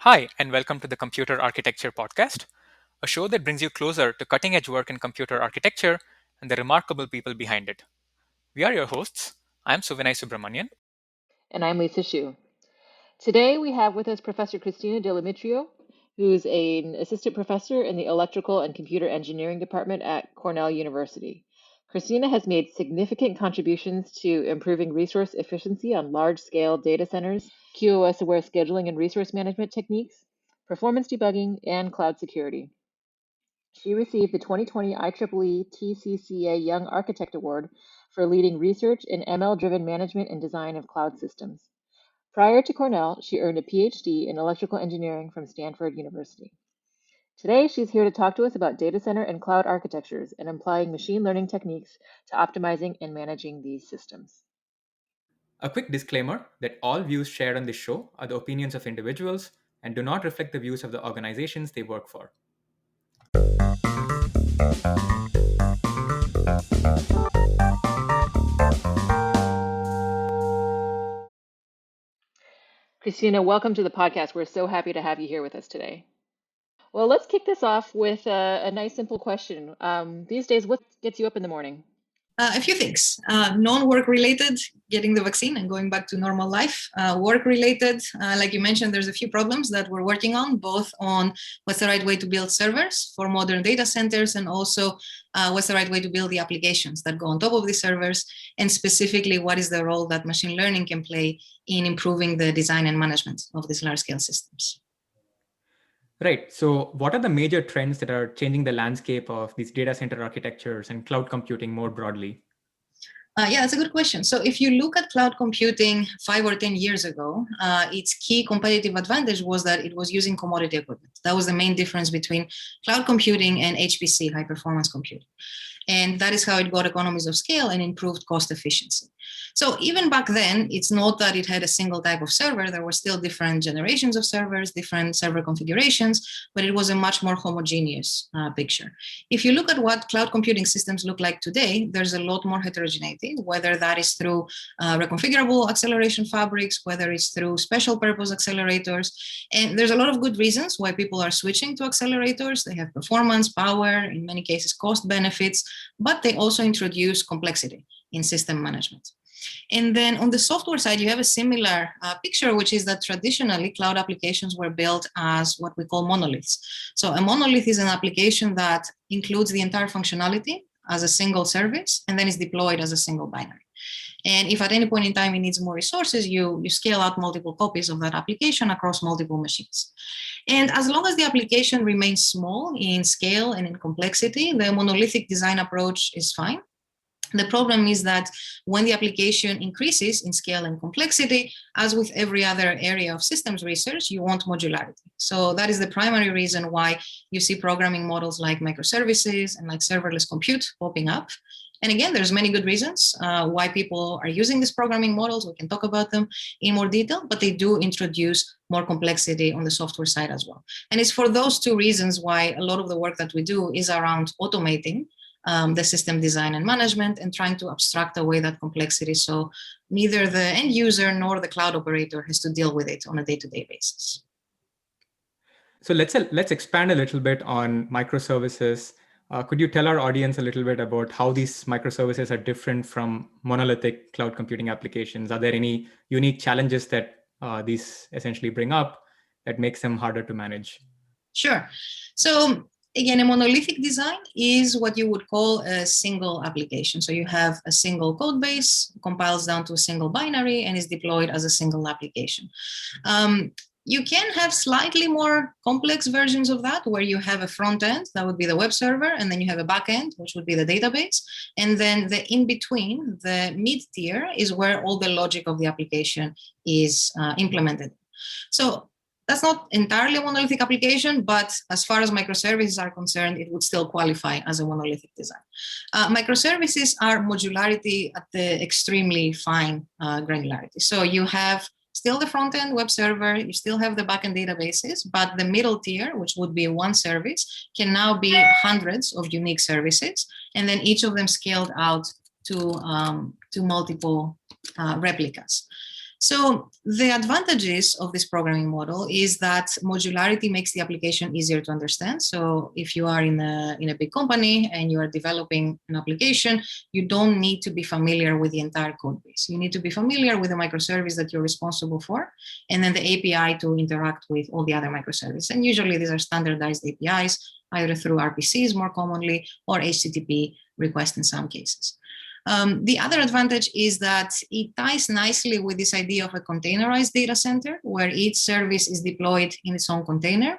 Hi, and welcome to the Computer Architecture Podcast, a show that brings you closer to cutting edge work in computer architecture and the remarkable people behind it. We are your hosts. I'm Suvinay Subramanian. And I'm Lisa Shu. Today we have with us Professor Christina Delimitrou, who's an assistant professor in the Electrical and Computer Engineering Department at Cornell University. Christina has made significant contributions to improving resource efficiency on large-scale data centers, QoS-aware scheduling and resource management techniques, performance debugging, and cloud security. She received the 2020 IEEE TCCA Young Architect Award for leading research in ML-driven management and design of cloud systems. Prior to Cornell, she earned a PhD in electrical engineering from Stanford University. Today, she's here to talk to us about data center and cloud architectures and applying machine learning techniques to optimizing and managing these systems. A quick disclaimer that all views shared on this show are the opinions of individuals and do not reflect the views of the organizations they work for. Christina, welcome to the podcast. We're so happy to have you here with us today. Well, let's kick this off with a nice, simple question. These days, what gets you up in the morning? A few things. Non-work related, getting the vaccine and going back to normal life. Work related, like you mentioned, there's a few problems that we're working on, both on what's the right way to build servers for modern data centers, and also what's the right way to build the applications that go on top of the servers, and specifically what is the role that machine learning can play in improving the design and management of these large-scale systems. Right. So, what are the major trends that are changing the landscape of these data center architectures and cloud computing more broadly? Yeah, that's a good question. So if you look at cloud computing 5 or 10 years ago, its key competitive advantage was that it was using commodity equipment. That was the main difference between cloud computing and HPC, high performance computing. And that is how it got economies of scale and improved cost efficiency. So even back then, it's not that it had a single type of server. There were still different generations of servers, different server configurations, but it was a much more homogeneous picture. If you look at what cloud computing systems look like today, there's a lot more heterogeneity, whether that is through reconfigurable acceleration fabrics, whether it's through special purpose accelerators. And there's a lot of good reasons why people are switching to accelerators. They have performance, power, in many cases, cost benefits, but they also introduce complexity in system management. And then on the software side, you have a similar picture, which is that traditionally cloud applications were built as what we call monoliths. So a monolith is an application that includes the entire functionality as a single service and then is deployed as a single binary. And if at any point in time it needs more resources, you scale out multiple copies of that application across multiple machines. And as long as the application remains small in scale and in complexity, the monolithic design approach is fine. The problem is that when the application increases in scale and complexity, as with every other area of systems research, you want modularity. So that is the primary reason why you see programming models like microservices and like serverless compute popping up. And again, there's many good reasons why people are using these programming models. We can talk about them in more detail, but they do introduce more complexity on the software side as well. And it's for those two reasons why a lot of the work that we do is around automating the system design and management and trying to abstract away that complexity so neither the end user nor the cloud operator has to deal with it on a day-to-day basis. So let's expand a little bit on microservices. Could you tell our audience a little bit about how these microservices are different from monolithic cloud computing applications? Are there any unique challenges that these essentially bring up that makes them harder to manage? Sure. So again, a monolithic design is what you would call a single application. So you have a single code base, compiles down to a single binary, and is deployed as a single application. You can have slightly more complex versions of that where you have a front end, that would be the web server, and then you have a back end, which would be the database. And then the in-between, the mid-tier, is where all the logic of the application is implemented. So that's not entirely a monolithic application, but as far as microservices are concerned, it would still qualify as a monolithic design. Microservices are modularity at the extremely fine granularity. So you have still the front-end web server, you still have the backend databases, but the middle tier, which would be one service, can now be hundreds of unique services, and then each of them scaled out to multiple replicas. So the advantages of this programming model is that modularity makes the application easier to understand. So if you are in a big company and you are developing an application, you don't need to be familiar with the entire code base. You need to be familiar with the microservice that you're responsible for, and then the API to interact with all the other microservices. And usually these are standardized APIs, either through RPCs more commonly or HTTP requests in some cases. The other advantage is that it ties nicely with this idea of a containerized data center, where each service is deployed in its own container.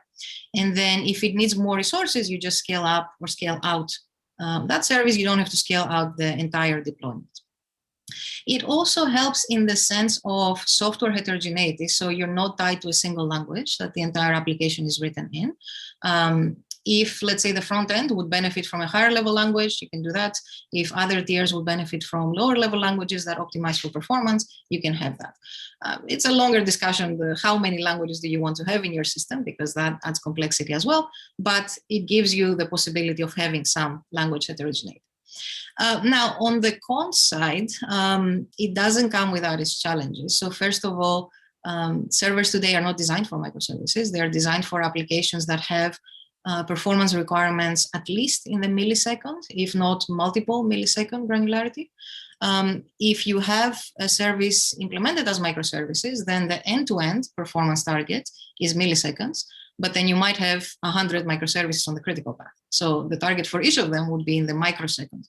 And then if it needs more resources, you just scale up or scale out that service. You don't have to scale out the entire deployment. It also helps in the sense of software heterogeneity. So you're not tied to a single language that the entire application is written in. If, let's say, the front end would benefit from a higher level language, you can do that. If other tiers would benefit from lower level languages that optimize for performance, you can have that. It's a longer discussion, how many languages do you want to have in your system, because that adds complexity as well, but it gives you the possibility of having some language heterogeneity. Now, on the con side, it doesn't come without its challenges. So first of all, servers today are not designed for microservices. They are designed for applications that have performance requirements at least in the millisecond, if not multiple millisecond granularity. If you have a service implemented as microservices, then the end-to-end performance target is milliseconds, but then you might have 100 microservices on the critical path. So the target for each of them would be in the microsecond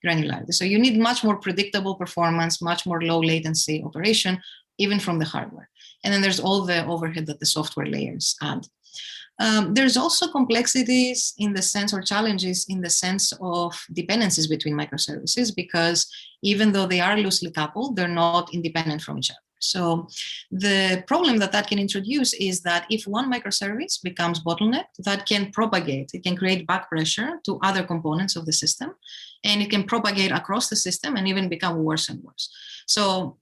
granularity. So you need much more predictable performance, much more low latency operation, even from the hardware. And then there's all the overhead that the software layers add. There's also complexities in the sense, or challenges in the sense of dependencies between microservices, because even though they are loosely coupled, they're not independent from each other. So the problem that can introduce is that if one microservice becomes bottlenecked, that can propagate. It can create back pressure to other components of the system, and it can propagate across the system and even become worse and worse. So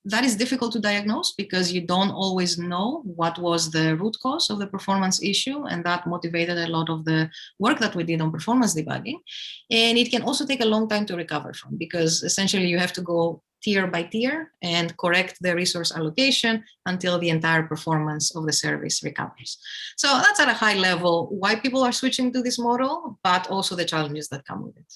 that is difficult to diagnose because you don't always know what was the root cause of the performance issue, and that motivated a lot of the work that we did on performance debugging. And it can also take a long time to recover from, because essentially you have to go tier by tier and correct the resource allocation until the entire performance of the service recovers. So that's at a high level why people are switching to this model, but also the challenges that come with it.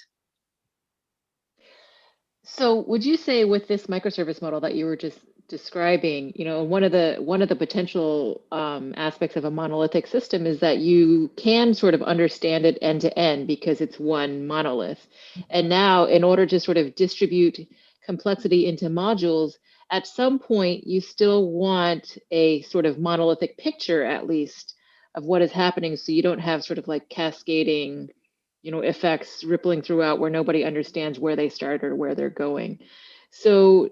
So would you say with this microservice model that you were just describing, you know, one of the potential aspects of a monolithic system is that you can sort of understand it end to end because it's one monolith. And now in order to sort of distribute complexity into modules, at some point you still want a sort of monolithic picture, at least, of what is happening, so you don't have sort of like cascading, you know, effects rippling throughout where nobody understands where they start or where they're going. So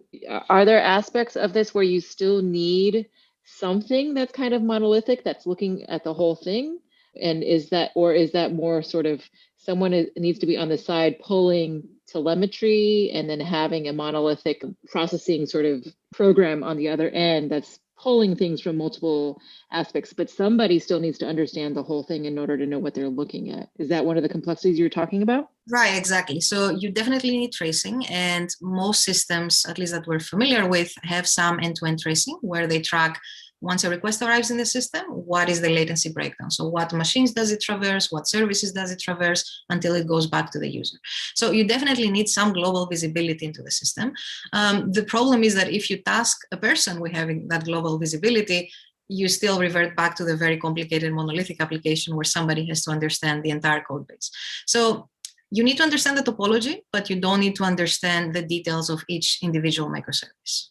are there aspects of this where you still need something that's kind of monolithic, that's looking at the whole thing? And is that more sort of someone needs to be on the side pulling telemetry and then having a monolithic processing sort of program on the other end that's pulling things from multiple aspects, but somebody still needs to understand the whole thing in order to know what they're looking at? Is that one of the complexities you're talking about? Right, exactly. So you definitely need tracing, and most systems, at least that we're familiar with, have some end-to-end tracing where they track, once a request arrives in the system, what is the latency breakdown? So what machines does it traverse? What services does it traverse until it goes back to the user? So you definitely need some global visibility into the system. The problem is that if you task a person with having that global visibility, you still revert back to the very complicated monolithic application where somebody has to understand the entire code base. So you need to understand the topology, but you don't need to understand the details of each individual microservice.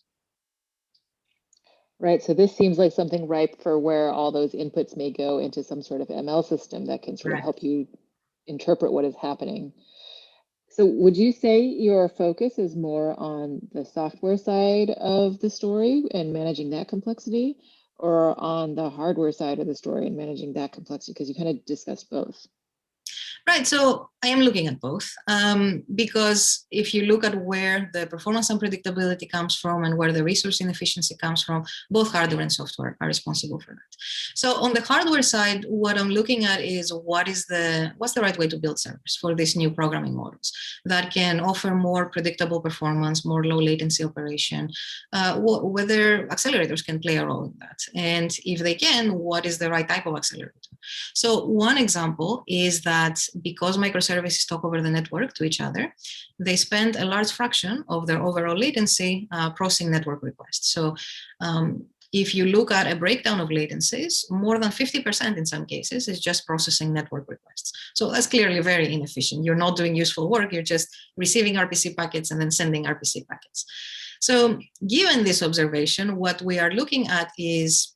Right, so this seems like something ripe for where all those inputs may go into some sort of ML system that can sort of help you interpret what is happening. So would you say your focus is more on the software side of the story and managing that complexity, or on the hardware side of the story and managing that complexity? Because you kind of discussed both. Right, so I am looking at both because if you look at where the performance unpredictability comes from and where the resource inefficiency comes from, both hardware and software are responsible for that. So on the hardware side, what I'm looking at is what's the right way to build servers for these new programming models that can offer more predictable performance, more low latency operation, whether accelerators can play a role in that. And if they can, what is the right type of accelerator? So one example is that because microservices talk over the network to each other, they spend a large fraction of their overall latency processing network requests. So if you look at a breakdown of latencies, more than 50% in some cases is just processing network requests. So that's clearly very inefficient. You're not doing useful work. You're just receiving RPC packets and then sending RPC packets. So given this observation, what we are looking at is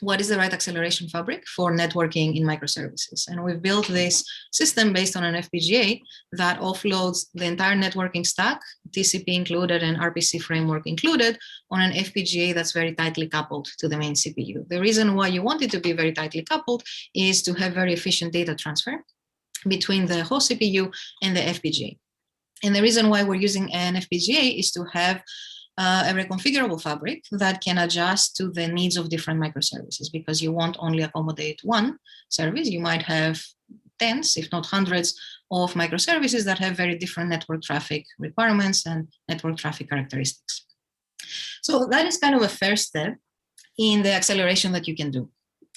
what is the right acceleration fabric for networking in microservices. And we've built this system based on an FPGA that offloads the entire networking stack, TCP included and RPC framework included, on an FPGA that's very tightly coupled to the main CPU. The reason why you want it to be very tightly coupled is to have very efficient data transfer between the host CPU and the FPGA. And the reason why we're using an FPGA is to have a reconfigurable fabric that can adjust to the needs of different microservices, because you won't only accommodate one service. You might have tens, if not hundreds, of microservices that have very different network traffic requirements and network traffic characteristics. So that is kind of a first step in the acceleration that you can do.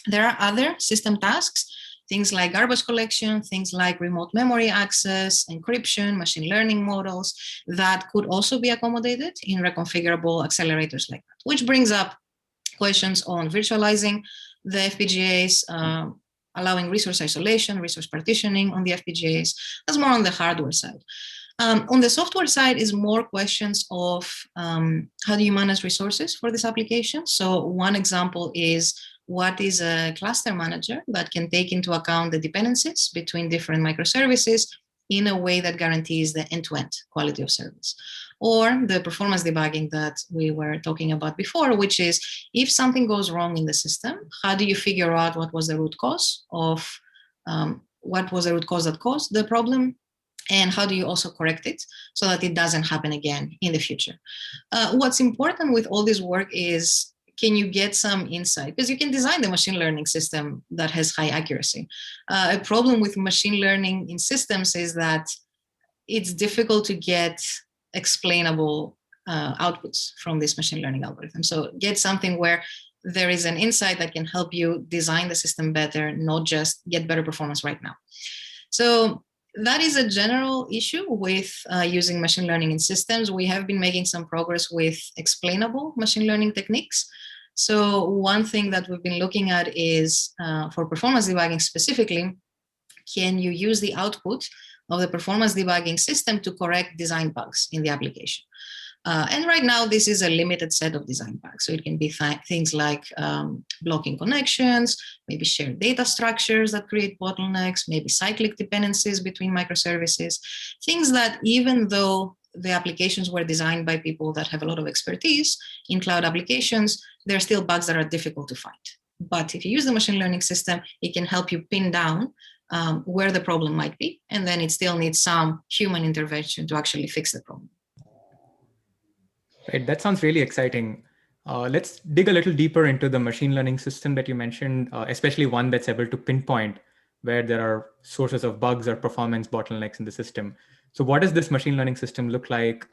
There are other system tasks, things like garbage collection, things like remote memory access, encryption, machine learning models that could also be accommodated in reconfigurable accelerators like that, which brings up questions on virtualizing the FPGAs, allowing resource isolation, resource partitioning on the FPGAs. That's more on the hardware side. On the software side is more questions of how do you manage resources for this application? So one example is, what is a cluster manager that can take into account the dependencies between different microservices in a way that guarantees the end-to-end quality of service? Or the performance debugging that we were talking about before, which is if something goes wrong in the system, how do you figure out what was the root cause of that caused the problem? And how do you also correct it so that it doesn't happen again in the future? What's important with all this work is, can you get some insight? Because you can design the machine learning system that has high accuracy. A problem with machine learning in systems is that it's difficult to get explainable outputs from this machine learning algorithm. So get something where there is an insight that can help you design the system better, not just get better performance right now. So that is a general issue with using machine learning in systems. We have been making some progress with explainable machine learning techniques. So one thing that we've been looking at is for performance debugging specifically, can you use the output of the performance debugging system to correct design bugs in the application? And right now, this is a limited set of design bugs. So it can be things like blocking connections, maybe shared data structures that create bottlenecks, maybe cyclic dependencies between microservices, things that even though the applications were designed by people that have a lot of expertise in cloud applications, there are still bugs that are difficult to find. But if you use the machine learning system, it can help you pin down where the problem might be, and then it still needs some human intervention to actually fix the problem. Right, that sounds really exciting. Let's dig a little deeper into the machine learning system that you mentioned, especially one that's able to pinpoint where there are sources of bugs or performance bottlenecks in the system. So what does this machine learning system look like?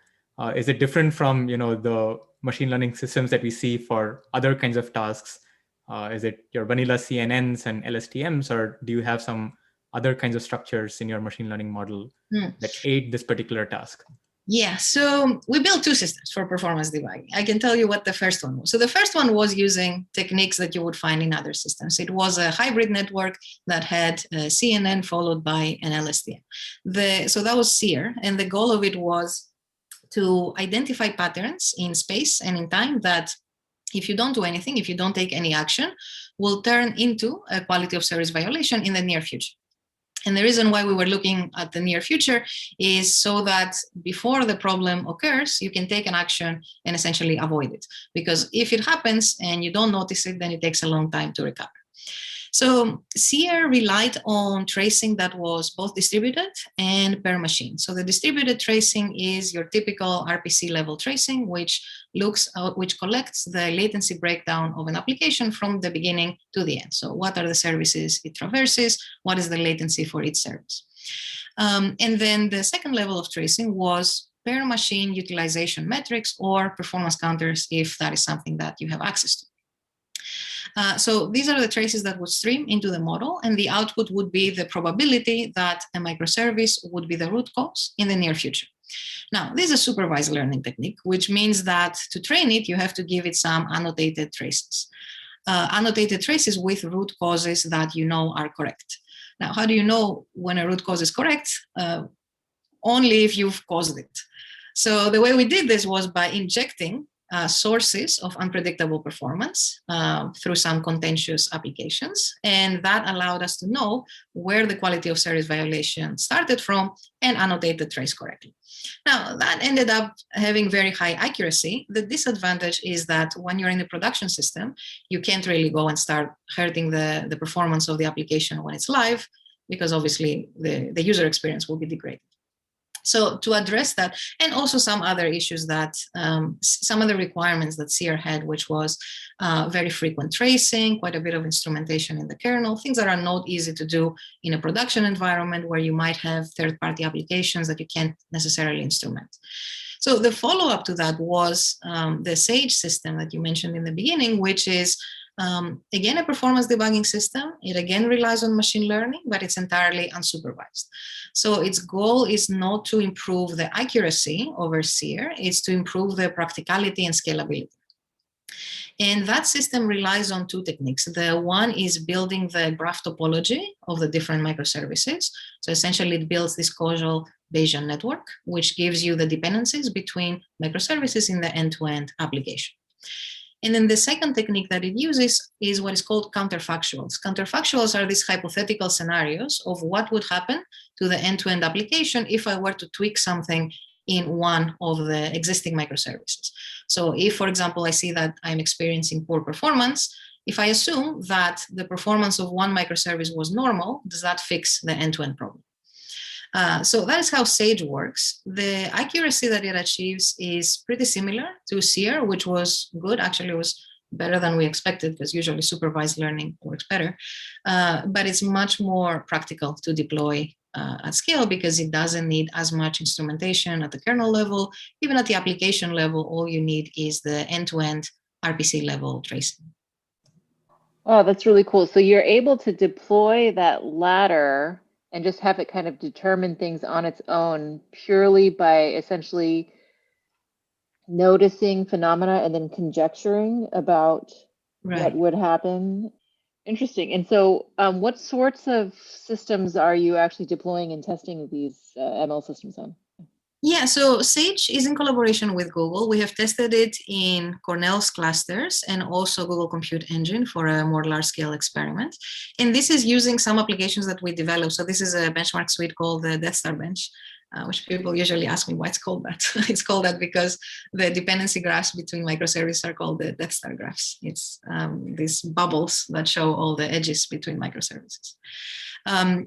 Is it different from the machine learning systems that we see for other kinds of tasks? Is it your vanilla CNNs and LSTMs, or do you have some other kinds of structures in your machine learning model that aid this particular task? Yeah, so we built two systems for performance debugging. I can tell you what the first one was. So the first one was using techniques that you would find in other systems. It was a hybrid network that had a CNN followed by an LSTM. So that was SEER, and the goal of it was to identify patterns in space and in time that if you don't do anything, if you don't take any action, will turn into a quality of service violation in the near future. And the reason why we were looking at the near future is so that before the problem occurs, you can take an action and essentially avoid it. Because if it happens and you don't notice it, then it takes a long time to recover. So SEER relied on tracing that was both distributed and per machine. So the distributed tracing is your typical RPC level tracing, which collects the latency breakdown of an application from the beginning to the end. So what are the services it traverses? What is the latency for each service? And then the second level of tracing was per machine utilization metrics or performance counters, if that is something that you have access to. So these are the traces that would stream into the model, and the output would be the probability that a microservice would be the root cause in the near future. Now, this is a supervised learning technique, which means that to train it, you have to give it some annotated traces. Annotated traces with root causes that you know are correct. Now, how do you know when a root cause is correct? Only if you've caused it. So the way we did this was by injecting sources of unpredictable performance through some contentious applications. And that allowed us to know where the quality of service violation started from and annotate the trace correctly. Now, that ended up having very high accuracy. The disadvantage is that when you're in a production system, you can't really go and start hurting the performance of the application when it's live, because obviously the user experience will be degraded. So to address that, and also some other issues that, some of the requirements that SEER had, which was very frequent tracing, quite a bit of instrumentation in the kernel, things that are not easy to do in a production environment where you might have third-party applications that you can't necessarily instrument. So the follow-up to that was the SAGE system that you mentioned in the beginning, which is again, a performance debugging system. It again relies on machine learning, but it's entirely unsupervised. So its goal is not to improve the accuracy over SEER, it's to improve the practicality and scalability. And that system relies on two techniques. The one is building the graph topology of the different microservices. So essentially it builds this causal Bayesian network, which gives you the dependencies between microservices in the end-to-end application. And then the second technique that it uses is what is called counterfactuals. Counterfactuals are these hypothetical scenarios of what would happen to the end-to-end application if I were to tweak something in one of the existing microservices. So if, for example, I see that I'm experiencing poor performance, if I assume that the performance of one microservice was normal, does that fix the end-to-end problem? So that is how SAGE works. The accuracy that it achieves is pretty similar to SEER, which was good. Actually, it was better than we expected, because usually supervised learning works better. But it's much more practical to deploy at scale, because it doesn't need as much instrumentation at the kernel level. Even at the application level, all you need is the end-to-end RPC level tracing. Oh, that's really cool. So you're able to deploy that ladder and just have it kind of determine things on its own purely by essentially noticing phenomena and then conjecturing about what would happen. Interesting. And so what sorts of systems are you actually deploying and testing these ML systems on? Yeah, so SAGE is in collaboration with Google. We have tested it in Cornell's clusters and also Google Compute Engine for a more large-scale experiment. And this is using some applications that we developed. So this is a benchmark suite called the Death Star Bench, which people usually ask me why it's called that. It's called that because the dependency graphs between microservices are called the Death Star graphs. It's these bubbles that show all the edges between microservices.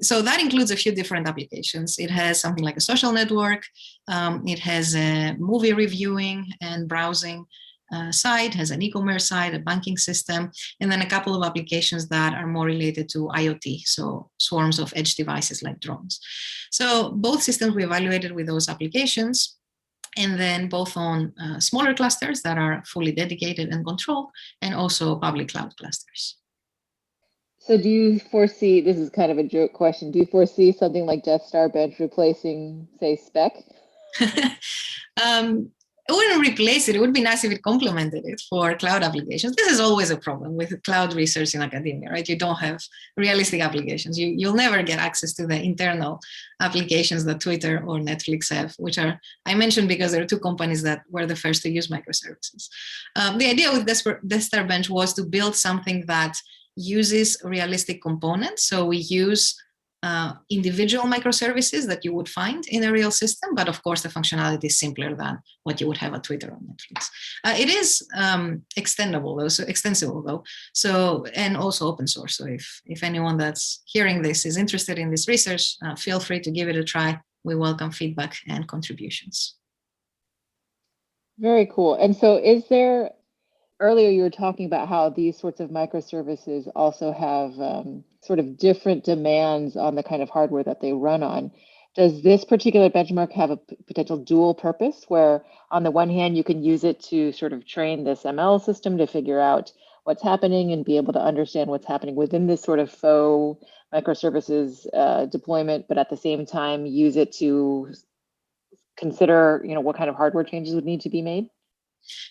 So that includes a few different applications. It has something like a social network. It has a movie reviewing and browsing site, has an e-commerce site, a banking system, and then a couple of applications that are more related to IoT, so swarms of edge devices like drones. So both systems we evaluated with those applications, and then both on smaller clusters that are fully dedicated and controlled, and also public cloud clusters. So do you foresee, this is kind of a joke question, do you foresee something like Death Star Bench replacing, say, Spec? It wouldn't replace it. It would be nice if it complemented it for cloud applications. This is always a problem with cloud research in academia, right? You don't have realistic applications. You'll never get access to the internal applications that Twitter or Netflix have, which are, I mentioned because there are two companies that were the first to use microservices. The idea with Death Star Bench was to build something that uses realistic components. So we use individual microservices that you would find in a real system, but of course the functionality is simpler than what you would have at Twitter or Netflix. It is extendable though, so extensible though, so, and also open source. So if anyone that's hearing this is interested in this research, feel free to give it a try. We welcome feedback and contributions. Very cool. And so is there, earlier you were talking about how these sorts of microservices also have sort of different demands on the kind of hardware that they run on. Does this particular benchmark have a potential dual purpose where on the one hand, you can use it to sort of train this ML system to figure out what's happening and be able to understand what's happening within this sort of faux microservices deployment, but at the same time, use it to consider, what kind of hardware changes would need to be made?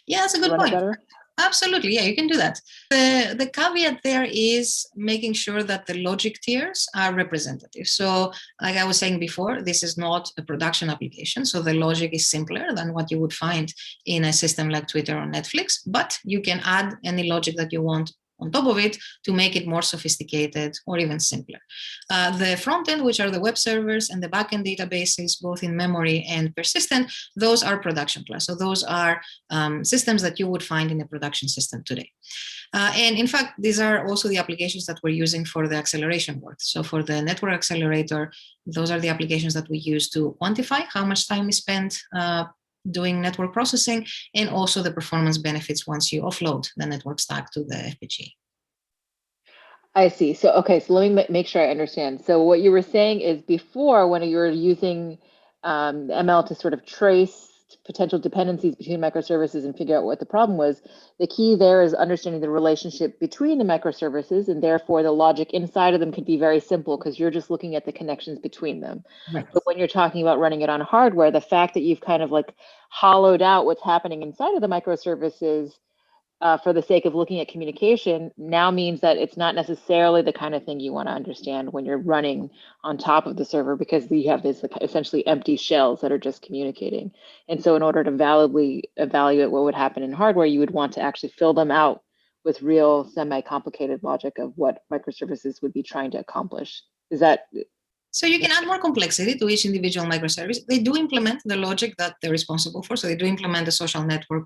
Yeah, that's a good point. Absolutely, yeah, you can do that. The caveat there is making sure that the logic tiers are representative. So like I was saying before, this is not a production application. So the logic is simpler than what you would find in a system like Twitter or Netflix, but you can add any logic that you want on top of it to make it more sophisticated or even simpler. The front end, which are the web servers, and the backend databases, both in memory and persistent, those are production class. So those are systems that you would find in a production system today. And in fact, these are also the applications that we're using for the acceleration work. So for the network accelerator, those are the applications that we use to quantify how much time is spent doing network processing, and also the performance benefits once you offload the network stack to the FPGA. I see. So, okay, so let me make sure I understand. So what you were saying is before, when you were using ML to sort of trace potential dependencies between microservices and figure out what the problem was, the key there is understanding the relationship between the microservices, and therefore the logic inside of them could be very simple because you're just looking at the connections between them. Right. But when you're talking about running it on hardware, the fact that you've kind of like hollowed out what's happening inside of the microservices for the sake of looking at communication now means that it's not necessarily the kind of thing you want to understand when you're running on top of the server, because you have this essentially empty shells that are just communicating. And so in order to validly evaluate what would happen in hardware, you would want to actually fill them out with real semi-complicated logic of what microservices would be trying to accomplish. Is that? So you can add more complexity to each individual microservice. They do implement the logic that they're responsible for. So they do implement a social network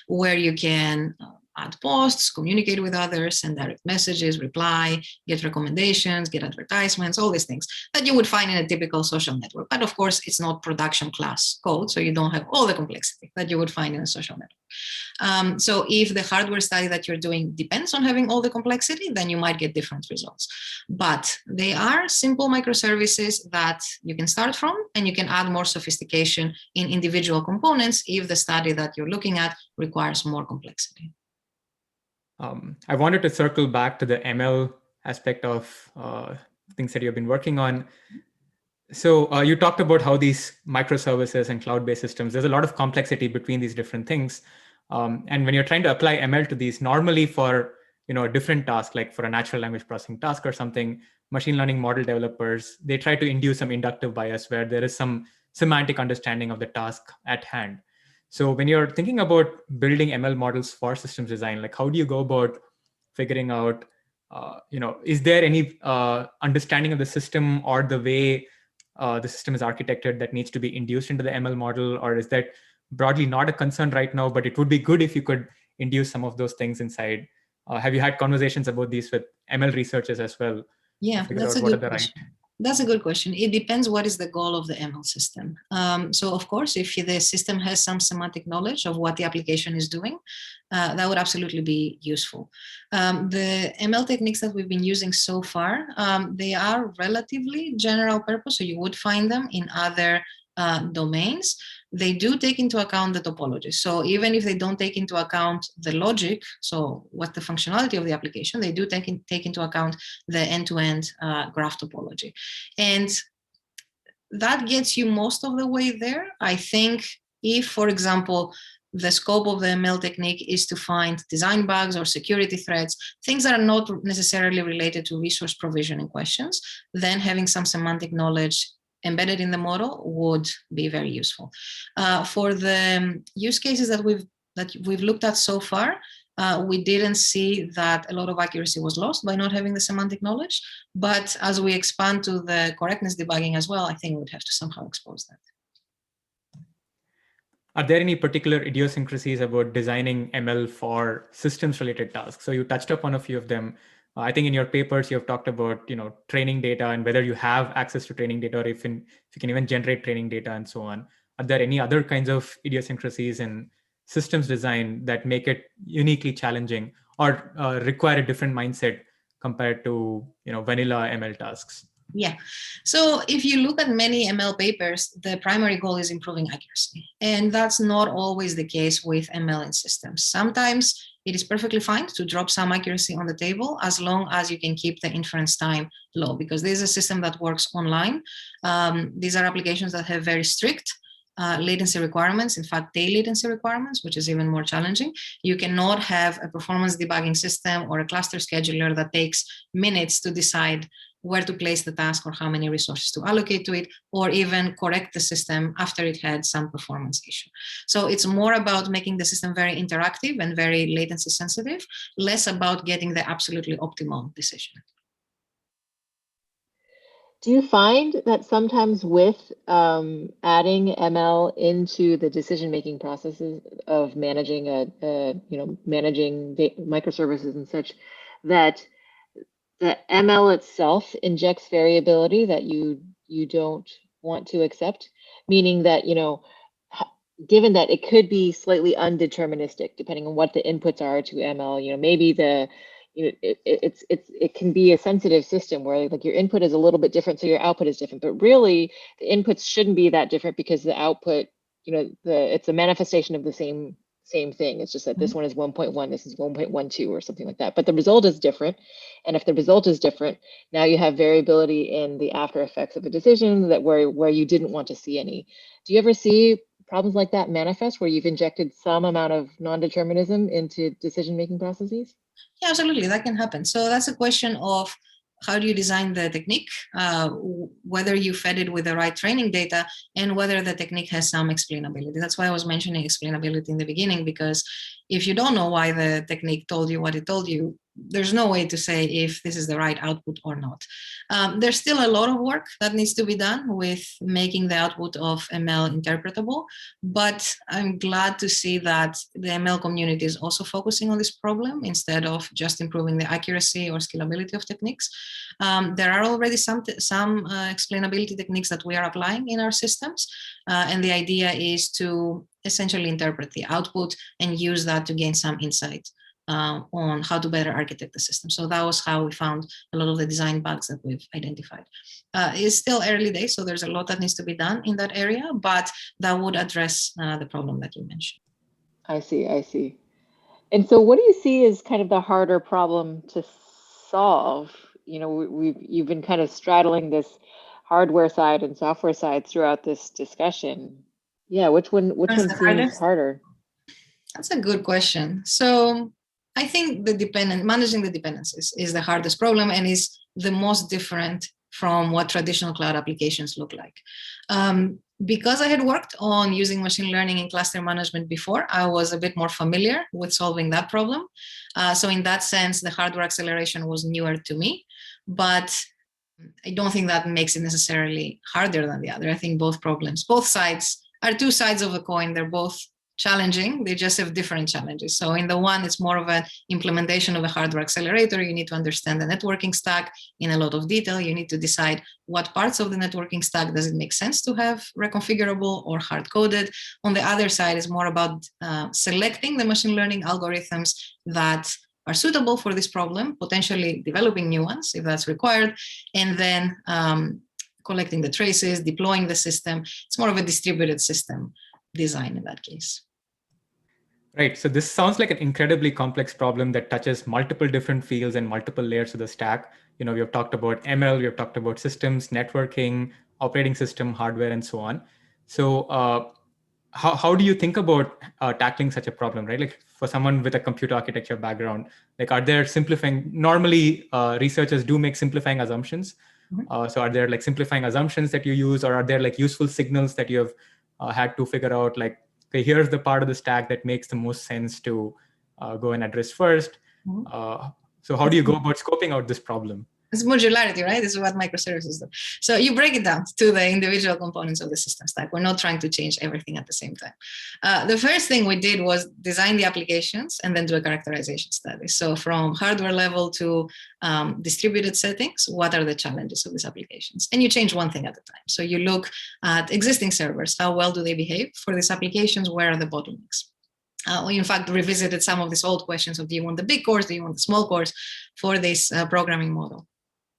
where you can add posts, communicate with others, send direct messages, reply, get recommendations, get advertisements, all these things that you would find in a typical social network. But of course, it's not production class code, so you don't have all the complexity that you would find in a social network. So if the hardware study that you're doing depends on having all the complexity, then you might get different results. But they are simple microservices that you can start from, and you can add more sophistication in individual components if the study that you're looking at requires more complexity. I wanted to circle back to the ML aspect of things that you've been working on. So you talked about how these microservices and cloud-based systems, there's a lot of complexity between these different things. And when you're trying to apply ML to these, normally for a different task, like for a natural language processing task or something, machine learning model developers, they try to induce some inductive bias where there is some semantic understanding of the task at hand. So when you're thinking about building ML models for systems design, like how do you go about figuring out, is there any understanding of the system or the way the system is architected that needs to be induced into the ML model, or is that broadly not a concern right now, but it would be good if you could induce some of those things inside? Have you had conversations about these with ML researchers as well? Yeah, that's a good question. That's a good question. It depends what is the goal of the ML system. So of course, if the system has some semantic knowledge of what the application is doing, that would absolutely be useful. The ML techniques that we've been using so far, they are relatively general purpose, so you would find them in other domains. They do take into account the topology. So even if they don't take into account the logic, so what the functionality of the application, they do take into account the end-to-end graph topology. And that gets you most of the way there. I think if, for example, the scope of the ML technique is to find design bugs or security threats, things that are not necessarily related to resource provisioning questions, then having some semantic knowledge embedded in the model would be very useful. For the use cases that we've looked at so far, We didn't see that a lot of accuracy was lost by not having the semantic knowledge. But as we expand to the correctness debugging as well, I think we would have to somehow expose that. Are there any particular idiosyncrasies about designing ML for systems-related tasks? So you touched upon a few of them. I think in your papers, you have talked about, training data and whether you have access to training data, or if you can even generate training data and so on. Are there any other kinds of idiosyncrasies in systems design that make it uniquely challenging or require a different mindset compared to, vanilla ML tasks? Yeah. So if you look at many ML papers, the primary goal is improving accuracy. And that's not always the case with ML in systems. Sometimes it is perfectly fine to drop some accuracy on the table as long as you can keep the inference time low, because this is a system that works online. These are applications that have very strict latency requirements, in fact, tail latency requirements, which is even more challenging. You cannot have a performance debugging system or a cluster scheduler that takes minutes to decide where to place the task or how many resources to allocate to it, or even correct the system after it had some performance issue. So it's more about making the system very interactive and very latency sensitive, less about getting the absolutely optimal decision. Do you find that sometimes with adding ML into the decision-making processes of managing managing microservices and such, that the ML itself injects variability that you don't want to accept? Meaning that, given that it could be slightly undeterministic depending on what the inputs are to ML, maybe it can be a sensitive system where like your input is a little bit different, so your output is different. But really, the inputs shouldn't be that different because the output, it's a manifestation of the same thing. It's just that this one is 1.1, this is 1.12 or something like that. But the result is different. And if the result is different, now you have variability in the after effects of a decision that where you didn't want to see any. Do you ever see problems like that manifest where you've injected some amount of non-determinism into decision-making processes? Yeah, absolutely, that can happen. So that's a question of how do you design the technique, whether you fed it with the right training data, and whether the technique has some explainability. That's why I was mentioning explainability in the beginning, because if you don't know why the technique told you what it told you, there's no way to say if this is the right output or not. There's still a lot of work that needs to be done with making the output of ML interpretable, but I'm glad to see that the ML community is also focusing on this problem instead of just improving the accuracy or scalability of techniques. There are already some explainability techniques that we are applying in our systems, and the idea is to essentially interpret the output and use that to gain some insight on how to better architect the system. So that was how we found a lot of the design bugs that we've identified. It's still early days, so there's a lot that needs to be done in that area, but that would address the problem that you mentioned. I see. And so what do you see as kind of the harder problem to solve? You've been kind of straddling this hardware side and software side throughout this discussion. Yeah, which one seems harder? That's a good question. So I think managing the dependencies is the hardest problem and is the most different from what traditional cloud applications look like. Because I had worked on using machine learning in cluster management before, I was a bit more familiar with solving that problem. So in that sense, the hardware acceleration was newer to me, but I don't think that makes it necessarily harder than the other. I think both sides are two sides of a coin. They're both challenging, they just have different challenges. So in the one, it's more of an implementation of a hardware accelerator. You need to understand the networking stack in a lot of detail. You need to decide what parts of the networking stack does it make sense to have reconfigurable or hard-coded. On the other side is more about selecting the machine learning algorithms that are suitable for this problem, potentially developing new ones if that's required, and then collecting the traces, deploying the system. It's more of a distributed system design in that case. Right. So this sounds like an incredibly complex problem that touches multiple different fields and multiple layers of the stack. We have talked about ML, we have talked about systems, networking, operating system, hardware, and so on. So how do you think about tackling such a problem, right? Like for someone with a computer architecture background, like are there normally researchers do make simplifying assumptions. So are there like simplifying assumptions that you use, or are there like useful signals that you have had to figure out, like, okay, here's the part of the stack that makes the most sense to go and address first. So how do you go about scoping out this problem? It's modularity, right? This is what microservices do. So you break it down to the individual components of the system stack. We're not trying to change everything at the same time. The first thing we did was design the applications and then do a characterization study. So from hardware level to distributed settings, what are the challenges of these applications? And you change one thing at a time. So you look at existing servers. How well do they behave for these applications? Where are the bottlenecks? We in fact revisited some of these old questions of, do you want the big cores, do you want the small cores for this programming model?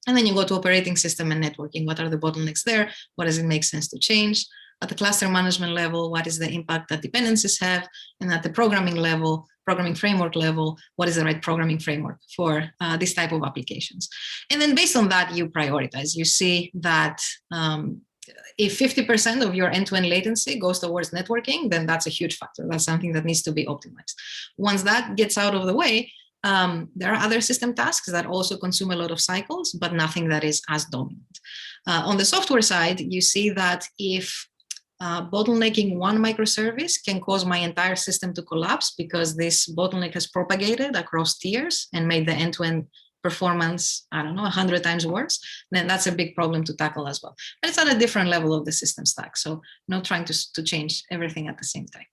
And then you go to operating system and networking. What are the bottlenecks there? What does it make sense to change? At the cluster management level, what is the impact that dependencies have? And at the programming level, programming framework level, what is the right programming framework for this type of applications? And then based on that, you prioritize. You see that if 50% of your end-to-end latency goes towards networking, then that's a huge factor. That's something that needs to be optimized. Once that gets out of the way, there are other system tasks that also consume a lot of cycles, but nothing that is as dominant. On the software side, you see that if bottlenecking one microservice can cause my entire system to collapse because this bottleneck has propagated across tiers and made the end-to-end performance, 100 times worse, then that's a big problem to tackle as well. But it's at a different level of the system stack, so not trying to change everything at the same time.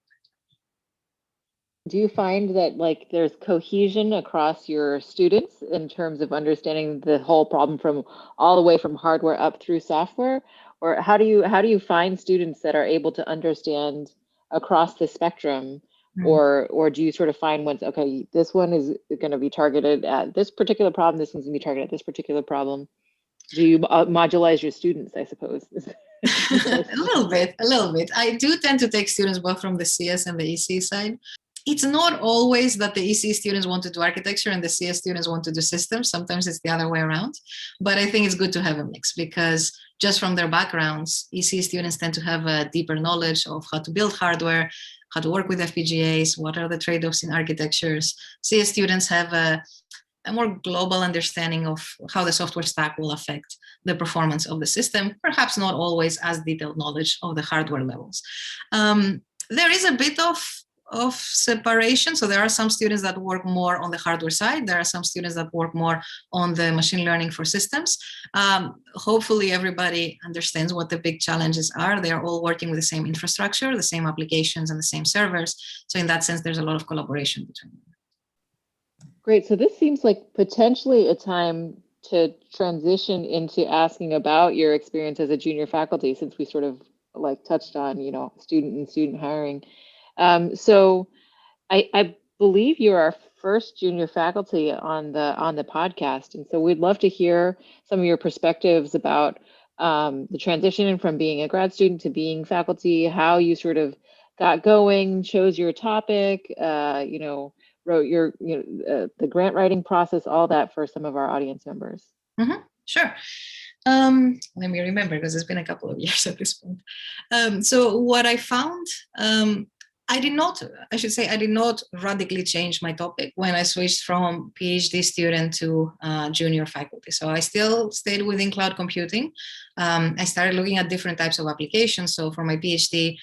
Do you find that there's cohesion across your students in terms of understanding the whole problem from all the way from hardware up through software? Or how do you find students that are able to understand across the spectrum? Or do you sort of find ones, okay, this one is going to be targeted at this particular problem, this one's going to be targeted at this particular problem? Do you modulize your students, I suppose? A little bit. I do tend to take students both from the CS and the EC side. It's not always that the EC students want to do architecture and the CS students want to do systems. Sometimes it's the other way around. But I think it's good to have a mix because just from their backgrounds, EC students tend to have a deeper knowledge of how to build hardware, how to work with FPGAs, what are the trade-offs in architectures. CS students have a more global understanding of how the software stack will affect the performance of the system, perhaps not always as detailed knowledge of the hardware levels. There is a bit of separation. So there are some students that work more on the hardware side. There are some students that work more on the machine learning for systems. Hopefully everybody understands what the big challenges are. They are all working with the same infrastructure, the same applications and the same servers. So in that sense, there's a lot of collaboration between them. Great. So this seems like potentially a time to transition into asking about your experience as a junior faculty, since we sort of touched on, student hiring. So I believe you're our first junior faculty on the podcast. And so we'd love to hear some of your perspectives about the transition from being a grad student to being faculty, how you sort of got going, chose your topic, wrote your, the grant writing process, all that for some of our audience members. Mm-hmm. Sure. Let me remember because it's been a couple of years at this point. So what I found, I did not radically change my topic when I switched from PhD student to junior faculty. So I still stayed within cloud computing. I started looking at different types of applications. So for my PhD,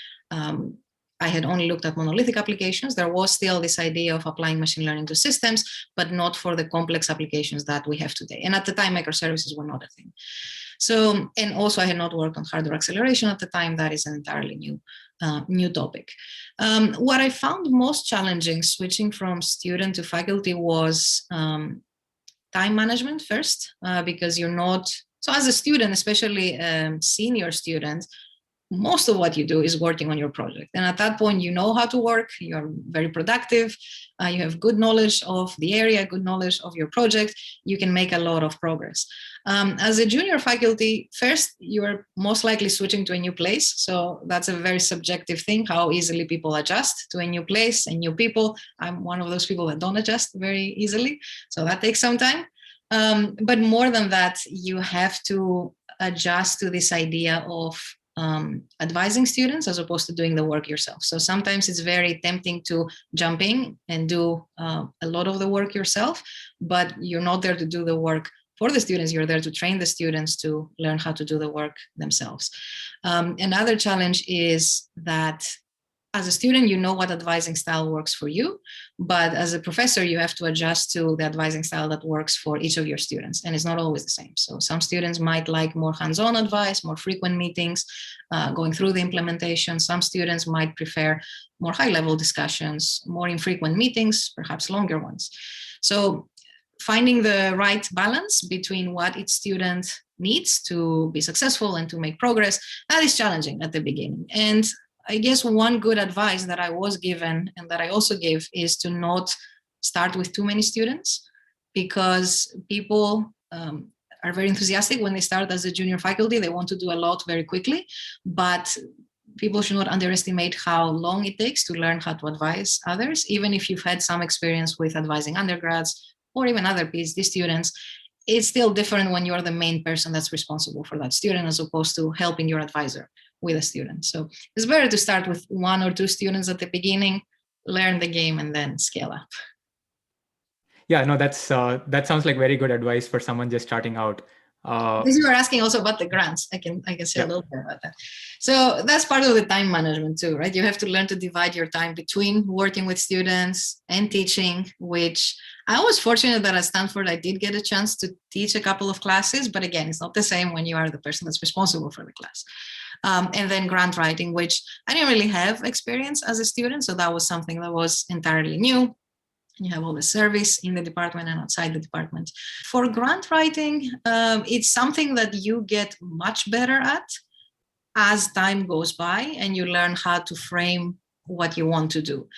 I had only looked at monolithic applications. There was still this idea of applying machine learning to systems, but not for the complex applications that we have today. And at the time, microservices were not a thing. So, and also I had not worked on hardware acceleration at the time. That is an entirely new topic. What I found most challenging switching from student to faculty was time management first, because you're not, so as a student, especially senior student, most of what you do is working on your project. And at that point, you know how to work, you're very productive, you have good knowledge of the area, good knowledge of your project, you can make a lot of progress. As a junior faculty, first, you're most likely switching to a new place. So that's a very subjective thing, how easily people adjust to a new place and new people. I'm one of those people that don't adjust very easily. So that takes some time. But more than that, you have to adjust to this idea of advising students as opposed to doing the work yourself. So sometimes it's very tempting to jump in and do a lot of the work yourself, but you're not there to do the work for the students. You're there to train the students to learn how to do the work themselves. Another challenge is that as a student, you know what advising style works for you, but as a professor, you have to adjust to the advising style that works for each of your students, and it's not always the same. So some students might like more hands-on advice, more frequent meetings, going through the implementation. Some students might prefer more high-level discussions, more infrequent meetings, perhaps longer ones. So finding the right balance between what each student needs to be successful and to make progress, that is challenging at the beginning. And I guess one good advice that I was given and that I also give is to not start with too many students, because people are very enthusiastic when they start as a junior faculty. They want to do a lot very quickly, but people should not underestimate how long it takes to learn how to advise others. Even if you've had some experience with advising undergrads or even other PhD students, it's still different when you're the main person that's responsible for that student as opposed to helping your advisor with a student. So it's better to start with 1 or 2 students at the beginning, learn the game, and then scale up. Yeah, no, that sounds like very good advice for someone just starting out. Because you were asking also about the grants, I can say a little bit about that. So that's part of the time management too, right? You have to learn to divide your time between working with students and teaching, which I was fortunate that at Stanford, I did get a chance to teach a couple of classes, but again, it's not the same when you are the person that's responsible for the class. And then grant writing, which I didn't really have experience as a student. So that was something that was entirely new. You have all the service in the department and outside the department. For grant writing, it's something that you get much better at as time goes by and you learn how to frame what you want to do.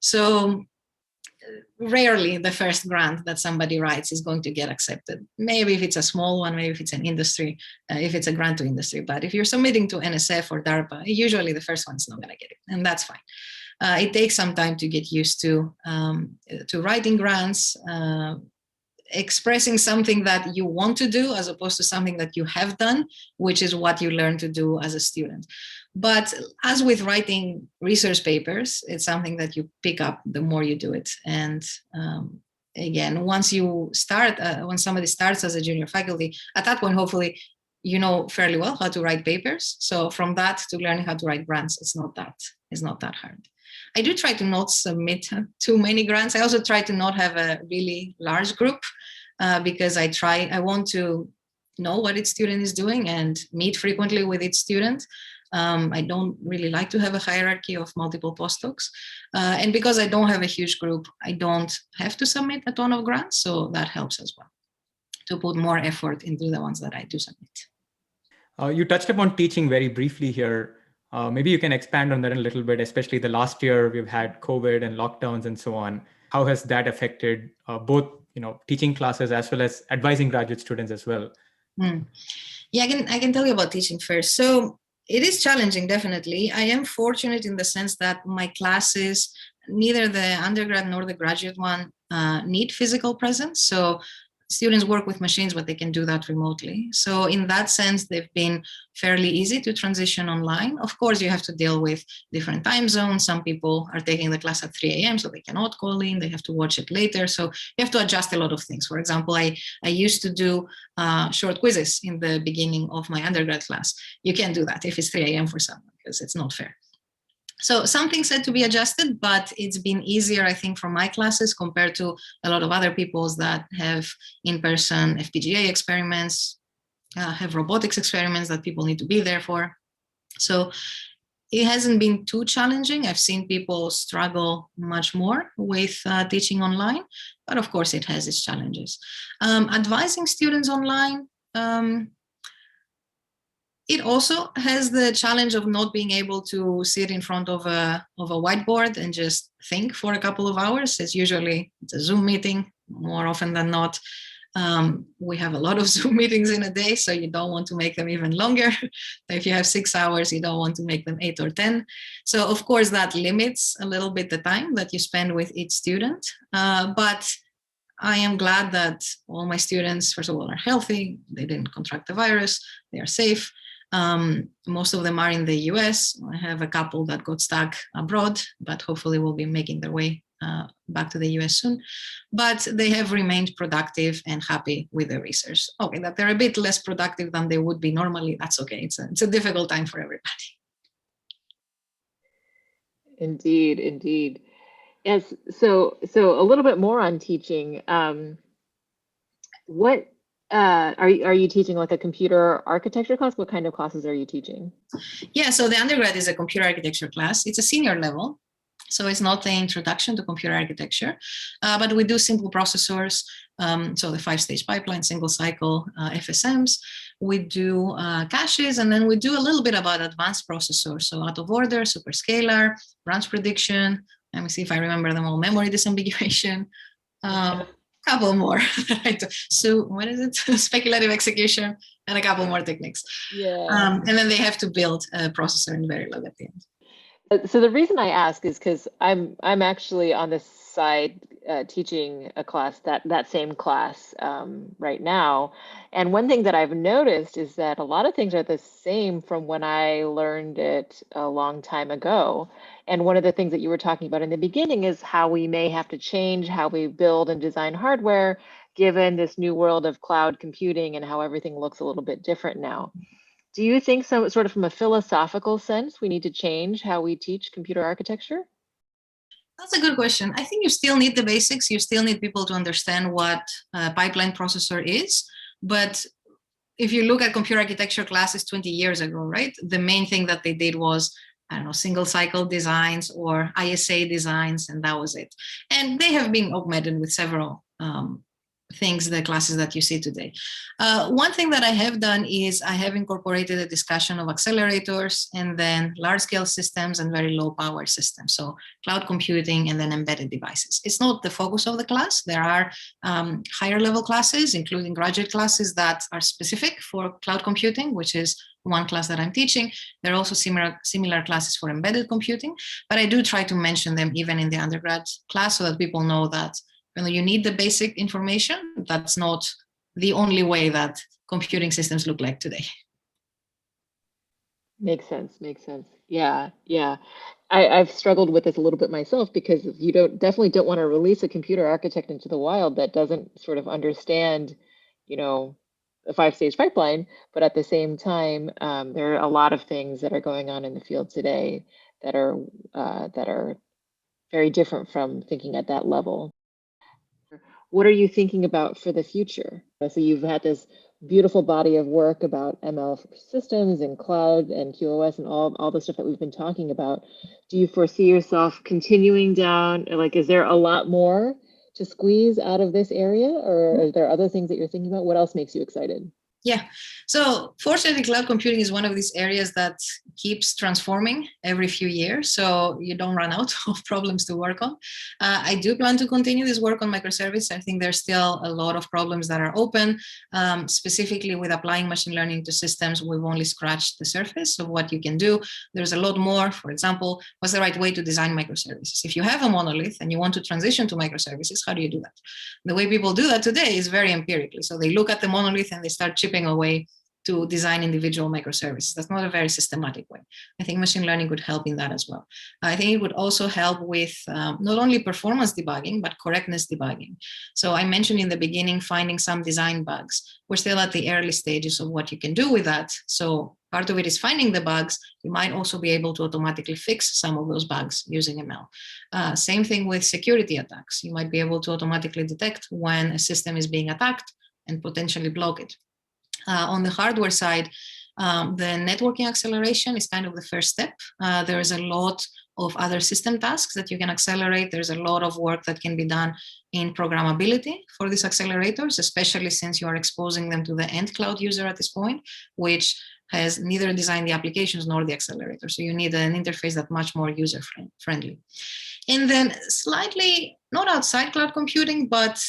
So rarely the first grant that somebody writes is going to get accepted. Maybe if it's a small one, maybe if it's an industry, if it's a grant to industry. But if you're submitting to NSF or DARPA, usually the first one's not going to get it, and that's fine. It takes some time to get used to writing grants, expressing something that you want to do as opposed to something that you have done, which is what you learn to do as a student. But as with writing research papers, it's something that you pick up the more you do it. And again, once you start, when somebody starts as a junior faculty, at that point, hopefully, you know fairly well how to write papers. So from that to learning how to write grants, it's not that hard. I do try to not submit too many grants. I also try to not have a really large group because I want to know what each student is doing and meet frequently with each student. I don't really like to have a hierarchy of multiple postdocs. And because I don't have a huge group, I don't have to submit a ton of grants. So that helps as well to put more effort into the ones that I do submit. You touched upon teaching very briefly here. Maybe you can expand on that a little bit, especially the last year we've had COVID and lockdowns and so on. How has that affected both, teaching classes as well as advising graduate students as well? Yeah, I can tell you about teaching first. So it is challenging, definitely. I am fortunate in the sense that my classes, neither the undergrad nor the graduate one, need physical presence. So students work with machines, but they can do that remotely. So in that sense, they've been fairly easy to transition online. Of course, you have to deal with different time zones. Some people are taking the class at 3 a.m., so they cannot call in. They have to watch it later. So you have to adjust a lot of things. For example, I used to do short quizzes in the beginning of my undergrad class. You can't do that if it's 3 a.m. for someone because it's not fair. So some things had to be adjusted, but it's been easier, I think, for my classes compared to a lot of other people's that have in-person FPGA experiments, have robotics experiments that people need to be there for. So it hasn't been too challenging. I've seen people struggle much more with teaching online, but of course it has its challenges. Advising students online, it also has the challenge of not being able to sit in front of a whiteboard and just think for a couple of hours. It's a Zoom meeting more often than not. We have a lot of Zoom meetings in a day, so you don't want to make them even longer. If you have 6 hours, you don't want to make them 8 or 10. So of course that limits a little bit the time that you spend with each student. But I am glad that all my students, first of all, are healthy. They didn't contract the virus. They are safe. Most of them are in the US. I have a couple that got stuck abroad, but hopefully will be making their way back to the US soon. But they have remained productive and happy with the research. Okay, that they're a bit less productive than they would be normally, that's okay. It's a difficult time for everybody. Indeed, indeed. Yes. So a little bit more on teaching. What are you teaching, like a computer architecture class? What kind of classes are you teaching? Yeah, so the undergrad is a computer architecture class. It's a senior level, so it's not the introduction to computer architecture, but we do simple processors, so the 5-stage pipeline, single cycle FSMs. We do caches, and then we do a little bit about advanced processors, so out of order, superscalar, branch prediction. Let me see if I remember them all. Memory disambiguation. Couple more. So what is it? Speculative execution, and a couple more techniques. Yeah. And then they have to build a processor in Verilog at the end. So the reason I ask is because I'm actually on this side teaching a class, that same class right now. And one thing that I've noticed is that a lot of things are the same from when I learned it a long time ago. And one of the things that you were talking about in the beginning is how we may have to change how we build and design hardware, given this new world of cloud computing and how everything looks a little bit different now. Do you think, so sort of from a philosophical sense, we need to change how we teach computer architecture? That's a good question. I think you still need the basics. You still need people to understand what a pipeline processor is. But if you look at computer architecture classes 20 years ago, right, the main thing that they did was, I don't know, single cycle designs or ISA designs, and that was it. And they have been augmented with several things, the classes that you see today. One thing that I have done is I have incorporated a discussion of accelerators and then large scale systems and very low power systems. So cloud computing and then embedded devices. It's not the focus of the class. There are higher level classes, including graduate classes that are specific for cloud computing, which is one class that I'm teaching. There are also similar classes for embedded computing, but I do try to mention them even in the undergrad class so that people know that you need the basic information. That's not the only way that computing systems look like today. Makes sense. Makes sense. Yeah, yeah. I've struggled with this a little bit myself because you definitely don't want to release a computer architect into the wild that doesn't sort of understand, a 5-stage pipeline. But at the same time, there are a lot of things that are going on in the field today that are very different from thinking at that level. What are you thinking about for the future? So you've had this beautiful body of work about ML systems and cloud and QoS and all the stuff that we've been talking about. Do you foresee yourself continuing down? Like, is there a lot more to squeeze out of this area, or are there other things that you're thinking about? What else makes you excited? Yeah, so fortunately, cloud computing is one of these areas that keeps transforming every few years, so you don't run out of problems to work on. I do plan to continue this work on microservices. I think there's still a lot of problems that are open. Specifically with applying machine learning to systems, we've only scratched the surface of what you can do. There's a lot more. For example, what's the right way to design microservices? If you have a monolith and you want to transition to microservices, how do you do that? The way people do that today is very empirically. So they look at the monolith and they start chipping away to design individual microservices. That's not a very systematic way. I think machine learning would help in that as well. I think it would also help with not only performance debugging, but correctness debugging. So I mentioned in the beginning, finding some design bugs. We're still at the early stages of what you can do with that. So part of it is finding the bugs. You might also be able to automatically fix some of those bugs using ML. Same thing with security attacks. You might be able to automatically detect when a system is being attacked and potentially block it. On the hardware side, the networking acceleration is kind of the first step. There is a lot of other system tasks that you can accelerate. There's a lot of work that can be done in programmability for these accelerators, especially since you are exposing them to the end cloud user at this point, which has neither designed the applications nor the accelerator. So you need an interface that's much more user-friendly. And then slightly, not outside cloud computing, but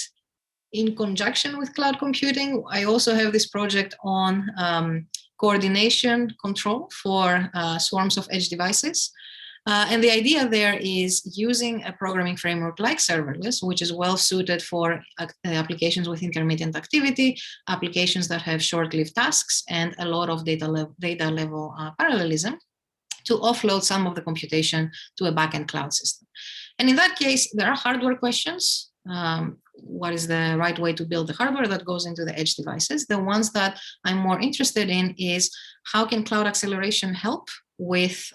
in conjunction with cloud computing, I also have this project on coordination control for swarms of edge devices. And the idea there is using a programming framework like serverless, which is well suited for applications with intermittent activity, applications that have short-lived tasks, and a lot of data level parallelism, to offload some of the computation to a backend cloud system. And in that case, there are hardware questions. What is the right way to build the hardware that goes into the edge devices? The ones that I'm more interested in is how can cloud acceleration help with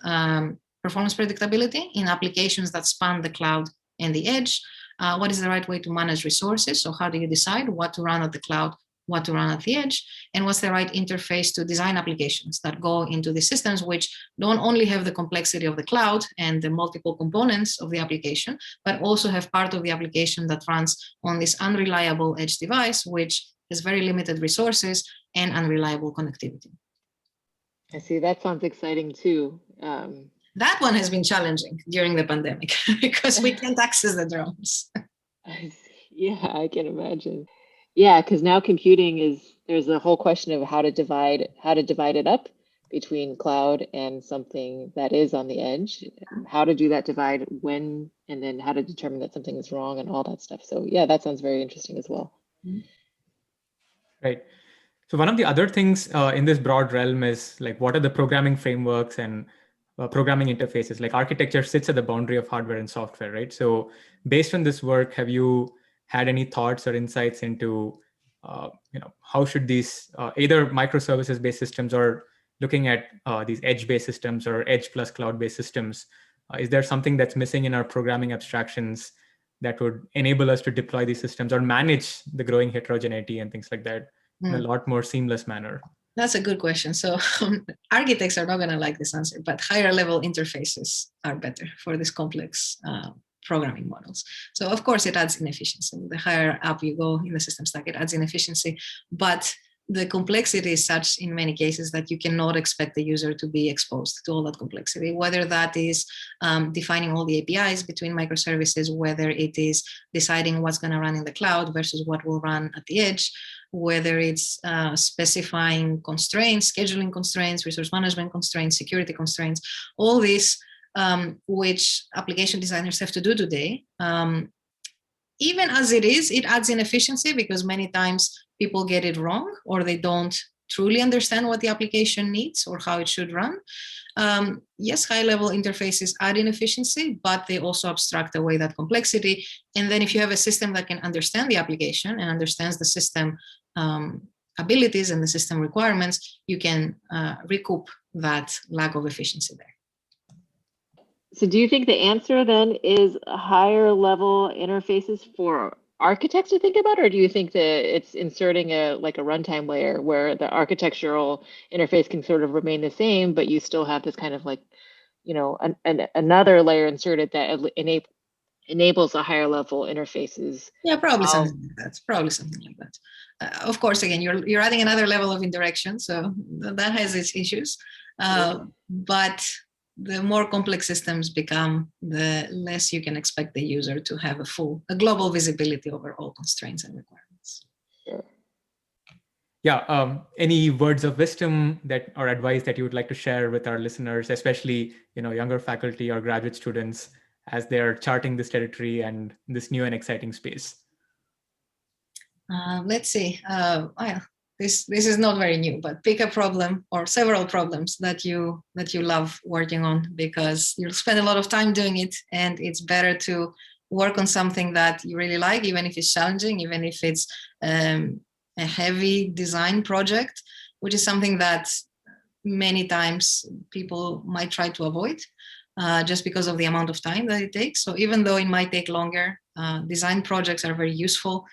performance predictability in applications that span the cloud and the edge. What is the right way to manage resources? So how do you decide what to run at the cloud, what to run at the edge, and what's the right interface to design applications that go into the systems, which don't only have the complexity of the cloud and the multiple components of the application, but also have part of the application that runs on this unreliable edge device, which has very limited resources and unreliable connectivity. I see. That sounds exciting too. That one has been challenging during the pandemic because we can't access the drones. I see. Yeah, I can imagine. Yeah, because now computing there's a whole question of how to divide it up between cloud and something that is on the edge, how to do that divide when, and then how to determine that something is wrong and all that stuff. So yeah, that sounds very interesting as well. Right. So one of the other things in this broad realm is like, what are the programming frameworks and programming interfaces? Like architecture sits at the boundary of hardware and software, right? So based on this work, have you had any thoughts or insights into, how should these either microservices-based systems or looking at these edge-based systems or edge plus cloud-based systems, is there something that's missing in our programming abstractions that would enable us to deploy these systems or manage the growing heterogeneity and things like that in a lot more seamless manner? That's a good question. So architects are not going to like this answer, but higher level interfaces are better for this complex programming models. So of course it adds inefficiency. The higher up you go in the system stack, it adds inefficiency, but the complexity is such in many cases that you cannot expect the user to be exposed to all that complexity, whether that is defining all the APIs between microservices, whether it is deciding what's going to run in the cloud versus what will run at the edge, whether it's specifying constraints, scheduling constraints, resource management constraints, security constraints, all these which application designers have to do today. Even as it is, it adds inefficiency because many times people get it wrong or they don't truly understand what the application needs or how it should run. Yes, high-level interfaces add inefficiency, but they also abstract away that complexity. And then if you have a system that can understand the application and understands the system abilities and the system requirements, you can recoup that lack of efficiency there. So do you think the answer then is higher level interfaces for architects to think about, or do you think that it's inserting a runtime layer where the architectural interface can sort of remain the same, but you still have this kind of another layer inserted that enables a higher level interfaces? Yeah, probably something like that. Probably something like that. Of course, again, you're adding another level of indirection, so that has its issues. But the more complex systems become, the less you can expect the user to have a global visibility over all constraints and requirements. Sure. Yeah. Any words of wisdom or advice that you would like to share with our listeners, especially younger faculty or graduate students, as they're charting this territory and this new and exciting space? Let's see. This is not very new, but pick a problem or several problems that you love working on, because you'll spend a lot of time doing it, and it's better to work on something that you really like, even if it's challenging, even if it's a heavy design project, which is something that many times people might try to avoid just because of the amount of time that it takes. So even though it might take longer, design projects are very useful,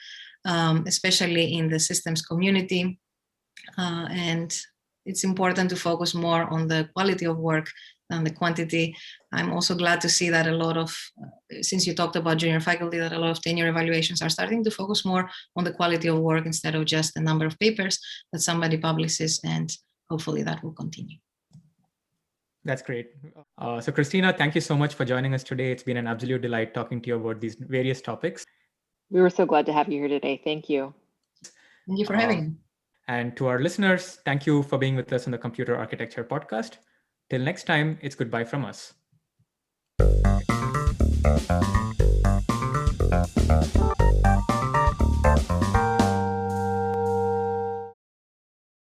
especially in the systems community. And it's important to focus more on the quality of work than the quantity. I'm also glad to see that a lot of, since you talked about junior faculty, that a lot of tenure evaluations are starting to focus more on the quality of work instead of just the number of papers that somebody publishes, and hopefully that will continue. That's great. So Christina, thank you so much for joining us today. It's been an absolute delight talking to you about these various topics. We were so glad to have you here today. Thank you. Thank you for having me. And to our listeners, thank you for being with us on the Computer Architecture Podcast. Till next time, it's goodbye from us.